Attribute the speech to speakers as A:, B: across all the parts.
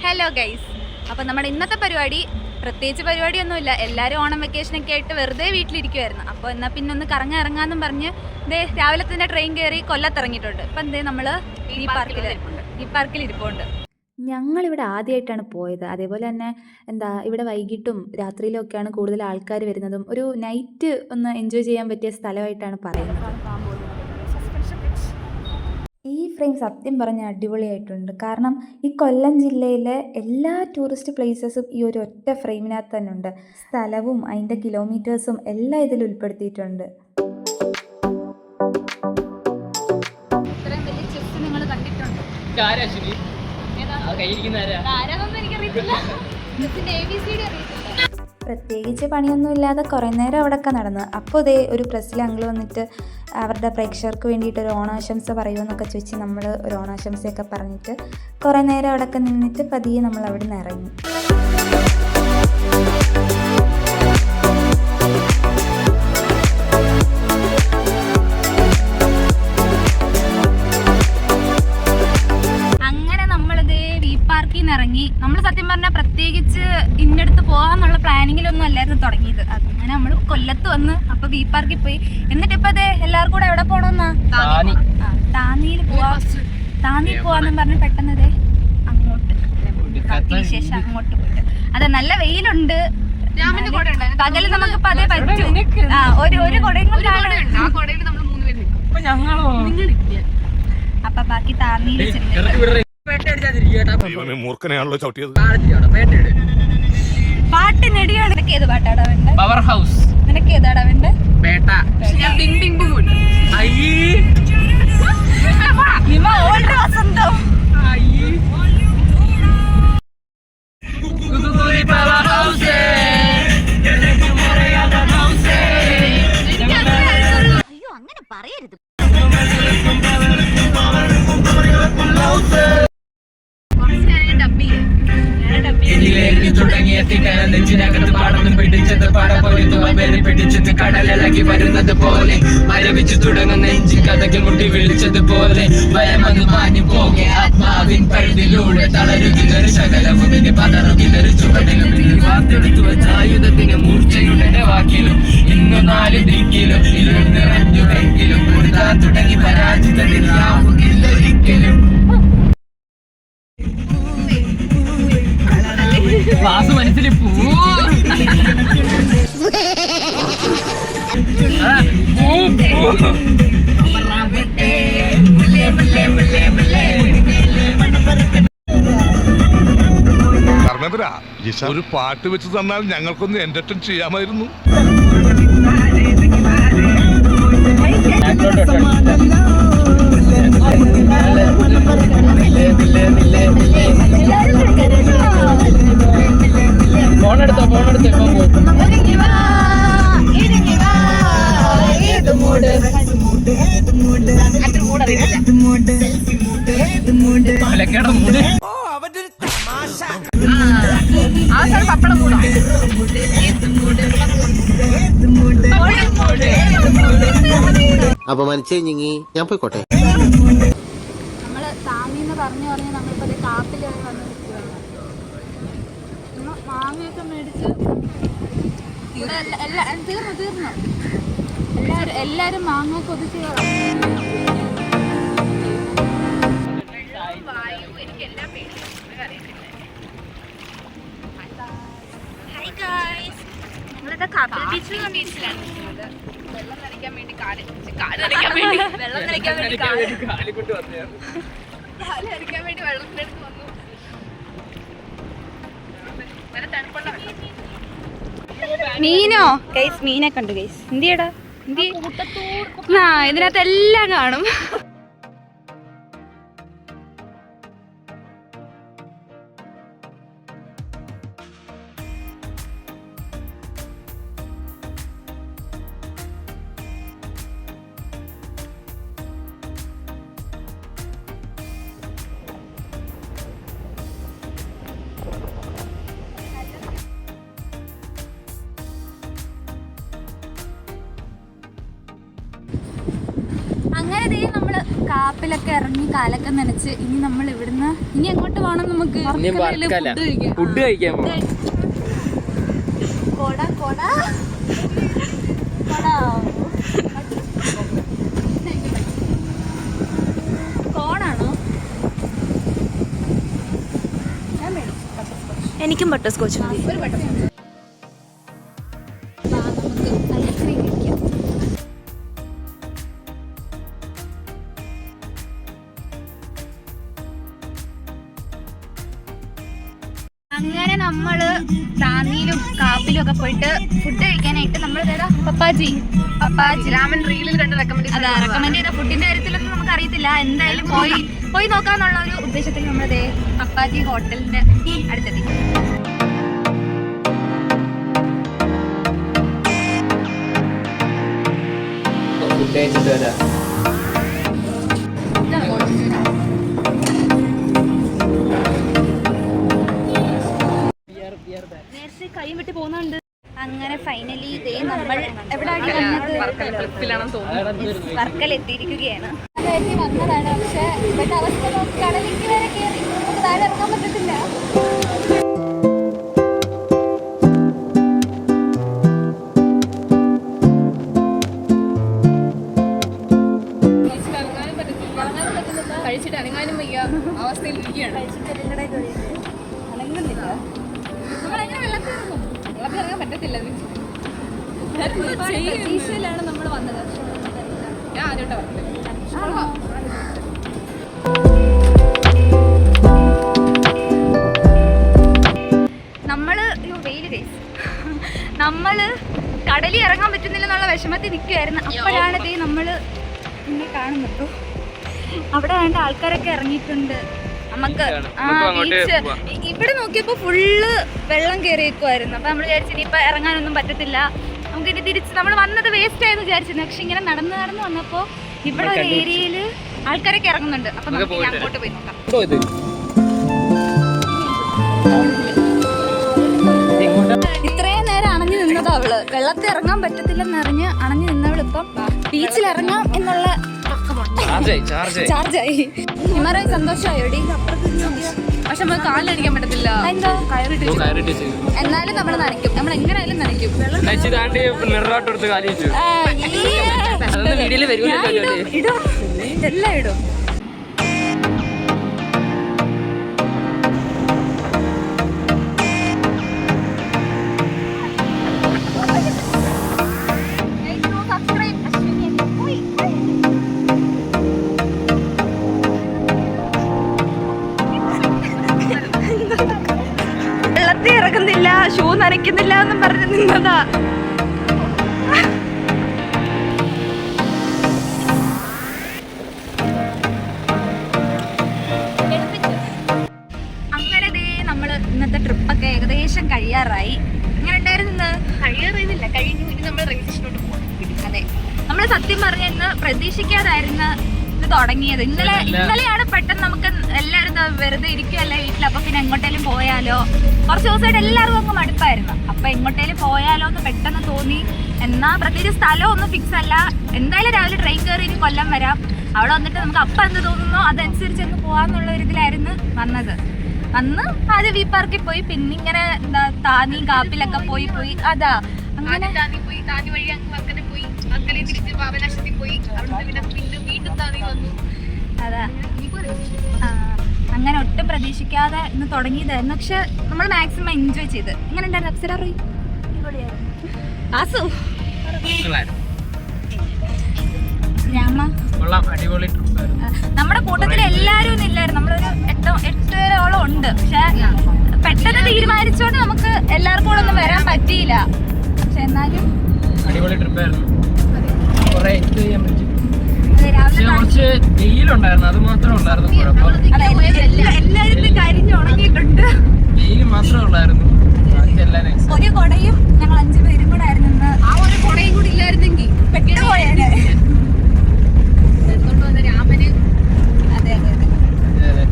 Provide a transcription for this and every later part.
A: Hello guys, അപ്പോൾ നമ്മുടെ ഇന്നത്തെ പരിപാടി പ്രത്യേകിച്ച് പരിപാടിയൊന്നുമില്ല. എല്ലാവരും ഓണം വെക്കേഷനൊക്കെ ആയിട്ട് വെറുതെ വീട്ടിലിരിക്കുമായിരുന്നു. അപ്പോൾ എന്നാൽ പിന്നെ ഒന്ന് ഇറങ്ങാമെന്നും പറഞ്ഞ് രാവിലെ തന്നെ ട്രെയിൻ കയറി കൊല്ലത്തിറങ്ങിയിട്ടുണ്ട്. ഇപ്പം നമ്മൾ ഈ പാർക്കിൽ ഇരിപ്പുണ്ട്. ഞങ്ങളിവിടെ ആദ്യമായിട്ടാണ് പോയത്. അതേപോലെ തന്നെ ഇവിടെ വൈകിട്ടും രാത്രിയിലും ഒക്കെയാണ് കൂടുതൽ ആൾക്കാർ വരുന്നതും. ഒരു നൈറ്റ് ഒന്ന് എൻജോയ് ചെയ്യാൻ പറ്റിയ സ്ഥലമായിട്ടാണ് പറയുന്നത്. ഈ ഫ്രെയിം സത്യം പറഞ്ഞാൽ അടിപൊളിയായിട്ടുണ്ട്. കാരണം ഈ കൊല്ലം ജില്ലയിലെ എല്ലാ ടൂറിസ്റ്റ് പ്ലേസസും ഈ ഒരു ഒറ്റ ഫ്രെയിമിനകത്ത് തന്നെ ഉണ്ട്. സ്ഥലവും അതിൻ്റെ കിലോമീറ്റേഴ്സും എല്ലാം ഇതിൽ ഉൾപ്പെടുത്തിയിട്ടുണ്ട്. ഇത്രയും വലിയ ചെസ് നിങ്ങൾ കണ്ടിട്ടുണ്ടോ? പ്രത്യേകിച്ച് പണിയൊന്നുമില്ലാതെ കുറേ നേരം അവിടെയൊക്കെ നടന്നു. അപ്പോൾ ഒരു പ്രസ്സിൽ അങ്കിൾ വന്നിട്ട് അവരുടെ പ്രേക്ഷകർക്ക് വേണ്ടിയിട്ട് ഒരു ഓണാശംസ പറയുമെന്നൊക്കെ ചോദിച്ച് നമ്മൾ ഒരു ഓണാശംസയൊക്കെ പറഞ്ഞിട്ട് കുറേ നേരം അവിടെയൊക്കെ നിന്നിട്ട് പതിയെ നമ്മൾ അവിടെ നിന്ന് ഇറങ്ങി. ഇറങ്ങി നമ്മൾ സത്യം പറഞ്ഞാൽ പ്രത്യേകിച്ച് ഇന്നടുത്ത് പോകാന്നുള്ള പ്ലാനിങ്ങിലൊന്നും അല്ലായിരുന്നു തുടങ്ങിയത്. അങ്ങനെ നമ്മൾ കൊല്ലത്ത് വന്ന് അപ്പൊ ബി പാർക്കിൽ പോയി. എന്നിട്ട് ഇപ്പൊ എല്ലാവർക്കും കൂടെ എവിടെ പോകണമെന്നാ താന്നിയിൽ പോവാന്നും പറഞ്ഞ് പെട്ടെന്ന് അങ്ങോട്ട് ശേഷം അങ്ങോട്ട് പോയിട്ട്. അതെ, നല്ല വെയിലുണ്ട്. പകല് നമുക്കിപ്പോ അതേ പറ്റും. ഒരു കൊടയും അപ്പൊ ബാക്കി താന്നിയിൽ
B: മൂർഖനെയാണല്ലോ ചവിട്ടിയത്.
A: പാട്ട് നെടിയാണ്. നിനക്ക് ഏത് പാട്ടാടാ വേണ്ടേ?
C: Power house.
A: നിനക്ക് ഏതാടാ വേണ്ടേ? വസന്തം. അയ്യോ, അങ്ങനെ പറയരുത്.
C: നെഞ്ചിനകത്ത് പാടം പിടിച്ചത് പിടിച്ചത് കടലിളകി വരുന്നത് പോലെ മരവിച്ചു തുടങ്ങുന്ന നെഞ്ചി കഥകൾ മുട്ടി വിളിച്ചതുപോലെ ഭയമന്ന് മാഞ്ഞു പോകെ ആത്മാവിൻ പഴുതിലൂടെ തളരുകിലൊരു ശകലവും ഇനി പതറുകിലൊരു ചുവടിലും വാർത്തെടുത്തു വെച്ച ആയുധത്തിന് മൂർച്ചയുടെ വാക്കിലും ഇന്നു 4 ദിക്കിലും ഇരുൾ നിറഞ്ഞുവെങ്കിലും പൊരുതാൻ തുടങ്ങി പരാജിതരില്ലാവുകില്ലൊരിക്കലും. വാസു മനസ്സിൽ
B: ഒരു പാട്ട് വെച്ച് തന്നാൽ ഞങ്ങൾക്കൊന്ന് എന്റർടൈൻ ചെയ്യാമായിരുന്നു.
C: ഫോണെടുത്തോ
D: അപമാനിച്ചേ ഞാൻ പോയിക്കോട്ടെ.
A: നമ്മള് താമീന്ന് പറഞ്ഞു നമ്മളിപ്പോ കാപ്പിൽ വന്ന് മാങ്ങയൊക്കെ മേടിച്ച് തീർന്നു എല്ലാരും മാങ്ങ കൊതിച്ച് വെള്ളം നനയ്ക്കാൻ വേണ്ടി വെള്ളത്തിന്റെ അടുത്ത് വന്നു. മീനോ ഗൈസ്? മീനെ കണ്ടു ഗൈസ്. എന്തിയടാ ഇതിനകത്ത് എല്ലാം കാണും. അങ്ങനെ നമ്മൾ കാപ്പിലൊക്കെ ഇറങ്ങി കാലൊക്കെ നനച്ച് ഇനി നമ്മൾ ഇവിടുന്ന് ഇനി എങ്ങോട്ട് പോകണം നമുക്ക്?
C: ഫുഡ് കഴിക്കാൻ
A: കൊട കൊട കോണാണോ? എനിക്കും ബട്ടർ സ്കോച്ച് മതി. ഒരു ബട്ടർ സ്കോച്ച്. നമുക്ക് ഐസ്ക്രീം കഴിക്കാം. അങ്ങനെ നമ്മള് താന്നിയിലും കാപ്പിലും ഒക്കെ പോയിട്ട് ഫുഡ് കഴിക്കാനായിട്ട് നമ്മൾ പപ്പാജി രാമൻ റീലിൽ കണ്ട് റെക്കമെൻഡ് ചെയ്ത ഫുഡിന്റെ കാര്യത്തിലൊന്നും നമുക്ക് അറിയത്തില്ല. എന്തായാലും പോയി നോക്കാന്നുള്ള ഒരു ഉദ്ദേശത്തിൽ നമ്മൾ പപ്പാജി ഹോട്ടലിന്റെ അടുത്തെത്തി.
C: ഫുഡ് കഴിച്ചിട്ട് വരാം.
A: നേരത്തെ കൈ വിട്ട് പോകുന്നുണ്ട്. അങ്ങനെ ഫൈനലി ഇതേ നമ്മൾ എവിടെയാണ് വന്നത്? വർക്കല എത്തിയിരിക്കുകയാണ്. വന്നതാണ്, പക്ഷെ ഇവരുടെ അവസ്ഥ നോക്കി കടലിലേക്ക് വരെ കയറി നമുക്ക് താഴെ ഇറങ്ങാൻ പറ്റത്തില്ല.
E: കഴിച്ചിട്ട് അനങ്ങാനും വയ്യ അവസ്ഥയിൽ ഇരിക്കുകയാണ്.
A: അനങ്ങുന്നില്ല. നമ്മളെങ്ങനെ വെള്ളത്തിൽ ഇറങ്ങാൻ പറ്റത്തില്ല. പ്രതീക്ഷയിലാണ് നമ്മൾ വന്നത്.
E: ഞാൻ ആദ്യമായിട്ടാ പറഞ്ഞത്.
A: നമ്മള് കടലിൽ ഇറങ്ങാൻ പറ്റുന്നില്ലെന്നുള്ള വിഷമത്തിൽ നിൽക്കുമായിരുന്നു. അപ്പോഴാണ് ഇത് നമ്മള് ഇങ്ങനെ കാണുന്നത്. അവിടെ വേണ്ട ആൾക്കാരൊക്കെ ഇറങ്ങിയിട്ടുണ്ട്. നമുക്ക് ബീച്ച് ഇവിടെ നോക്കിയപ്പോ ഫുള്ള് വെള്ളം കയറിയേക്കുമായിരുന്നു. അപ്പൊ നമ്മൾ വിചാരിച്ചു ഇനിയിപ്പൊ ഇറങ്ങാനൊന്നും പറ്റത്തില്ല, നമുക്ക് ഇനി തിരിച്ച് നമ്മൾ വന്നത് വേസ്റ്റ് ആയെന്ന് വിചാരിച്ചിരുന്നു. പക്ഷെ ഇങ്ങനെ നടന്ന് വന്നപ്പോ ഇവിടെ ഒരു ഏരിയയില് ആൾക്കാരൊക്കെ ഇറങ്ങുന്നുണ്ട്. അപ്പൊ നമുക്ക് അങ്ങോട്ട് പോയി നോക്കാം. ഇത്രയും നേരം അണഞ്ഞു നിന്നതാ അവള്. വെള്ളത്തിൽ ഇറങ്ങാൻ പറ്റത്തില്ലെന്ന് അറിഞ്ഞ് അണഞ്ഞു നിന്നവള് ഇപ്പം ബീച്ചിൽ ഇറങ്ങാം എന്നുള്ള ചാർജായി. ഹിമറായി സന്തോഷമായോടി?
E: പക്ഷെ നമുക്ക് കാലിലടിക്കാൻ പറ്റത്തില്ല.
A: എന്താ? എന്നാലും നമ്മൾ നനയ്ക്കും, നമ്മൾ എങ്ങനെയായാലും നനയ്ക്കും. ഇടും, എല്ലാം ഇടും. വെള്ളത്തിൽ ഇറങ്ങുന്നില്ല, ഷൂ നനയ്ക്കുന്നില്ല എന്നും പറഞ്ഞ് നിന്നതാ. അങ്ങനെ നമ്മള് ഇന്നത്തെ ട്രിപ്പൊക്കെ ഏകദേശം കഴിയാറായി. അങ്ങനെ ഉണ്ടായിരുന്നു.
E: കഴിയാറായിരുന്നില്ല, കഴിഞ്ഞു. ഇനി നമ്മൾ റെയിൽവേ സ്റ്റേഷനിലോട്ട് പോകണം.
A: അതെ, നമ്മള് സത്യം പറഞ്ഞ ഇന്ന് പ്രതീക്ഷിക്കാതായിരുന്നു ഇത് തുടങ്ങിയത്. ഇന്നലെയാണ് പെട്ടെന്ന് നമുക്ക് എല്ലാവരും വെറുതെ ഇരിക്കുകയല്ലേ വീട്ടിൽ, അപ്പൊ പിന്നെ എങ്ങോട്ടേലും പോയാലോ. കുറച്ച് ദിവസമായിട്ട് എല്ലാവർക്കും അങ്ങ് മടുപ്പായിരുന്നു. അപ്പൊ എങ്ങോട്ടേലും പോയാലോ എന്ന് പെട്ടെന്ന് തോന്നി. എന്നാ പ്രത്യേകിച്ച് സ്ഥലം ഒന്നും ഫിക്സ് അല്ല. എന്തായാലും രാവിലെ ട്രെയിൻ കയറി ഇനി കൊല്ലം വരാം. അവിടെ വന്നിട്ട് നമുക്ക് അപ്പം എന്ത് തോന്നുന്നോ അതനുസരിച്ച് അങ്ങ് പോവാന്നുള്ള ഒരു ഇതിലായിരുന്നു വന്നത്. അന്ന് ആദ്യം വി പാർക്കിൽ പോയി, പിന്നെ ഇങ്ങനെ എന്താ താന്നി കാപ്പിലൊക്കെ പോയി അതാ അങ്ങനെ
E: പോയി താന്നി വഴി അങ്ങ് വർക്കനെ പോയി, വർക്കനെ തിരിച്ച് പാവനാശത്തിൽ പോയി, അവിടുന്ന് പിന്നെ വീണ്ടും താന്നി വന്നു.
A: അതാ അങ്ങനെ ഒട്ടും പ്രതീക്ഷിക്കാതെ ഇന്ന് തുടങ്ങിയതായിരുന്നു. പക്ഷെ നമ്മൾ മാക്സിമം എൻജോയ് ചെയ്ത്. എങ്ങനെ ഉണ്ടായിരുന്നു അപ്സര? ആസു നമ്മുടെ കൂട്ടത്തിൽ എല്ലാരും ഒന്നും ഇല്ലായിരുന്നു. നമ്മളൊരു 8 പേരോളം ഉണ്ട്. പക്ഷെ പെട്ടെന്ന് തീരുമാനിച്ചോണ്ട് നമുക്ക് എല്ലാവർക്കും കൂടെ ഒന്നും വരാൻ പറ്റിയില്ല. പക്ഷെ എന്നാലും
C: അടിപൊളി ട്രിപ്പായിരുന്നു.
A: രാവിലെ
C: വെയിലുണ്ടായിരുന്നു, അത് മാത്രമേ ഉള്ളായിരുന്നു കുഴപ്പം.
A: എല്ലാവരും കരിഞ്ഞ് ഉണങ്ങിയിട്ടുണ്ട്.
C: വെയിൽ മാത്രമേ ഉള്ളായിരുന്നു.
A: ഒരു കൊടയും ഞങ്ങൾ 5 പേരും കൂടെ ആയിരുന്നു.
E: ആ ഒരു കുടയും കൂടി ഇല്ലായിരുന്നെങ്കിൽ
A: പെട്ടുപോയാണ്.
E: രാമന്
A: അതെ അതെ അതെ.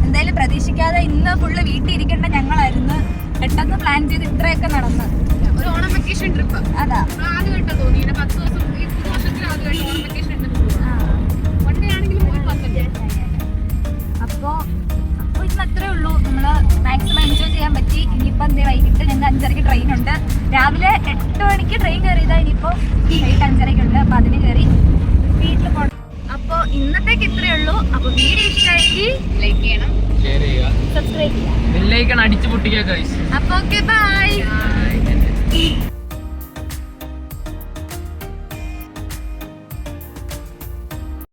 A: എന്തായാലും പ്രതീക്ഷിക്കാതെ ഇന്ന് ഫുള്ള് വീട്ടിൽ ഇരിക്കേണ്ട ഞങ്ങളായിരുന്നു. പെട്ടെന്ന് പ്ലാൻ ചെയ്ത് ഇത്രയൊക്കെ നടന്ന്
E: ഒരു ഓണം വെക്കേഷൻ ട്രിപ്പ്.
A: അതാ
E: ആദ്യമായിട്ടാ തോന്നി. 10 ദിവസം ഈ വർഷത്തിൽ ആദ്യമായിട്ട് Onam vacation trip. One day ആണെങ്കിലും
A: അപ്പോൾ ഇന്ന് അത്രേ ഉള്ളൂ. നമ്മൾ മാക്സിമം എൻജോയ് ചെയ്യാൻ പറ്റി. ഇനിയിപ്പോൾ എന്തേ വൈകിട്ട് ഞങ്ങൾക്ക് 5:30 ട്രെയിൻ ഉണ്ട്. രാവിലെ 8 മണിക്ക് ട്രെയിൻ കയറിയതാ. ഇനിയിപ്പോൾ വൈകിട്ട് 5:30 അപ്പോൾ അതിന് കയറി വീട്ടിൽ പോകണം. അപ്പോൾ ഇന്നത്തേക്ക് ഇത്രയേ ഉള്ളൂ. അപ്പോൾ വീഡിയോ ഇഷ്ടമായെങ്കിൽ
E: ലൈക്ക് ചെയ്യണം,
C: ഷെയർ ചെയ്യുക,
A: സബ്സ്ക്രൈബ് ചെയ്യാം.
C: ബെല്ലൈക്കൺ അടിച്ചു പൊട്ടിക്കുക ഗൈസ്.
A: അപ്പോൾ ഓക്കെ ബൈ.